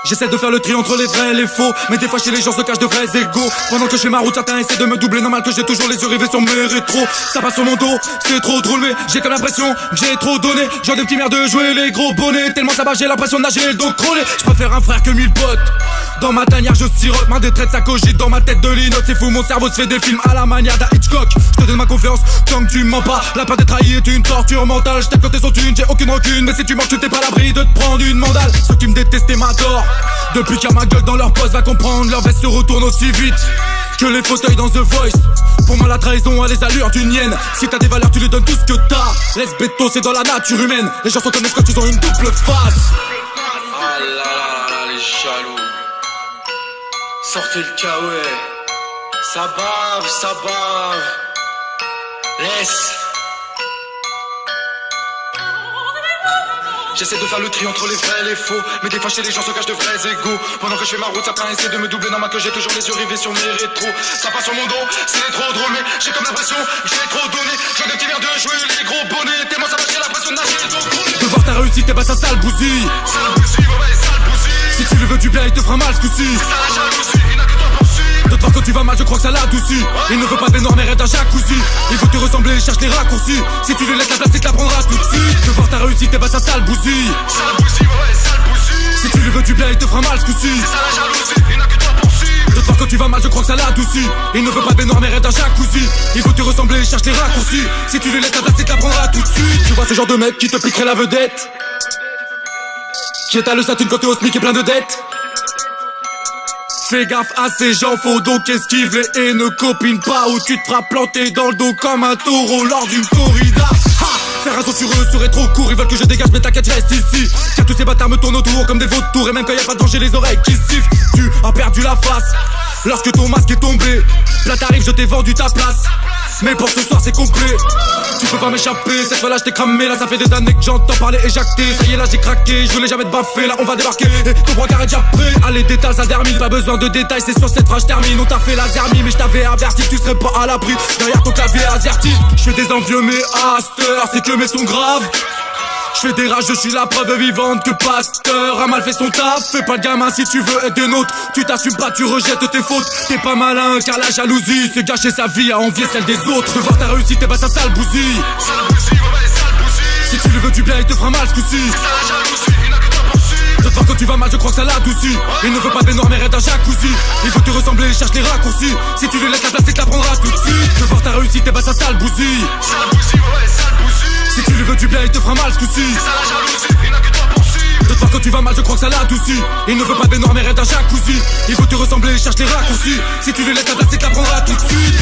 J'essaie de faire le tri entre les vrais et les faux, mais des fois chez les gens se cachent de vrais égos. Pendant que je fais ma route, certains essaient de me doubler. Normal que j'ai toujours les yeux rivés sur mes rétros. Ça passe sur mon dos, c'est trop drôle, mais j'ai comme l'impression que j'ai trop donné. Genre des petits merdes de jouer les gros bonnets. Tellement ça va, j'ai l'impression de nager le dos crôlé. Je préfère un frère que 1000 potes. Dans ma tanière je sirote, main des traits ça cogite dans ma tête de linotte. C'est fou, mon cerveau se fait des films à la manière d'un Hitchcock. Je te donne ma confiance, tant que tu mens pas. La peur d'être trahi est une torture mentale. Je t'aide quand t'es sans thune, j'ai aucune rancune. Mais si tu manques, tu t'es pas à l'abri de te prendre une mandale. Ceux qui me détestaient m'adorent. Depuis qu'il y a ma gueule dans leur poste, va comprendre, leur veste se retourne aussi vite que les fauteuils dans The Voice. Pour moi la trahison a les allures d'une hyène. Si t'as des valeurs tu les donnes tout ce que t'as. Laisse béton c'est dans la nature humaine. Les gens sont comme les scotch, ils ont une double face. Oh là là là, les jaloux. Sortez le kawaii. Ça bave, ça bave. Laisse. J'essaie de faire le tri entre les vrais et les faux, mais des fois chez les gens se cachent de vrais égos. Pendant que je fais ma route, certains essaient de me doubler. Normal que j'ai toujours les yeux rivés sur mes rétros. Ça passe sur mon dos, c'est trop drôle, mais j'ai comme l'impression que j'ai trop donné. J'ai des petits verres de jouer les gros bonnets. Tellement ça va, j'ai l'impression de nager le dos. De voir ta réussite, et bah ça sale bousille. Sale bousille, ouais, sale bousille. Si tu lui veux du bien, il te fera mal ce coup-ci. C'est ça la jalousie, il n'a que toi pour suivre. De te voir quand tu vas mal, je crois que ça l'adoucit. Il ne veut pas de baignoire mais rêve d'un jacuzzi. Il veut te ressembler, il cherche les raccourcis. Si tu lui laisses la place, il te la prendra tout de suite. De voir ta réussite, et bah ça sale bousille. Sale bousille, ouais, sale bousille. Si tu lui veux du bien, il te fera mal ce coup-ci. C'est ça la jalousie, il n'a que toi pour suivre. De te voir quand tu vas mal, je crois que ça l'adoucit. Il ne veut pas de baignoire mais rêve d'un jacuzzi. Il veut te ressembler, il cherche les raccourcis. Si tu lui laisses la place, il te la prendra tout de suite. Tu vois ce genre de mec qui te piquerait la vedette, qui étale sa thune quand t'es au SMIC et plein de dettes. Fais gaffe à ces gens, faut donc esquiver et ne copine pas, ou tu te feras planter dans le dos comme un taureau lors d'une corrida. Ha! Faire un saut sur eux serait trop court, ils veulent que je dégage mais t'inquiète reste ici. Car tous ces bâtards me tournent autour comme des vautours. Et même quand y a pas de danger, les oreilles qui sifflent. Tu as perdu la face lorsque ton masque est tombé. Là t'arrives, je t'ai vendu ta place, mais pour ce soir c'est complet. Tu peux pas m'échapper, cette fois là je t'ai cramé. Là ça fait des années que j'entends parler éjacté. Ça y est là j'ai craqué, je voulais jamais te baffer. Là on va débarquer et ton braquard est déjà prêt. Allez détale ça termine, pas besoin de détails. C'est sur cette phrase termine, on t'a fait la zermie. Mais je t'avais averti que tu serais pas à l'abri derrière ton clavier azerty. Je fais des envieux mais à cette heure c'est que mes sons graves. Je fais des rages, je suis la preuve vivante que Pasteur a mal fait son taf. Fais pas le gamin si tu veux être des nôtres. Tu t'assumes pas, tu rejettes tes fautes. T'es pas malin car la jalousie c'est gâcher sa vie à envier celle des autres. De voir ta réussite, et bah ça sale bousille. Sale bousille, ouais, sale bousille. Si tu lui veux du bien, il te fera mal ce coup-ci. C'est ça la jalousie, il n'a que toi pour suivre. De te voir quand tu vas mal, je crois que ça l'adoucit. Il ne veut pas de baignoire mais rêve d'un jacuzzi. Il veut te ressembler, il cherche les raccourcis. Si tu lui laisses la place, il te la prendra tout de suite. De voir ta réussite, et bah ça sale bousille. Sale bousille, ouais, sale bousille. Si tu lui veux du bien, il te fera mal ce coup-ci. C'est ça la jalousie, il n'a que toi pour suivre. De te voir quand tu vas mal, je crois que ça l'adoucit. Il ne veut pas de baignoire mais rêve d'un jacuzzi. Il veut te ressembler, il cherche les raccourcis. Si tu lui laisses la place, il te la prendra tout de suite.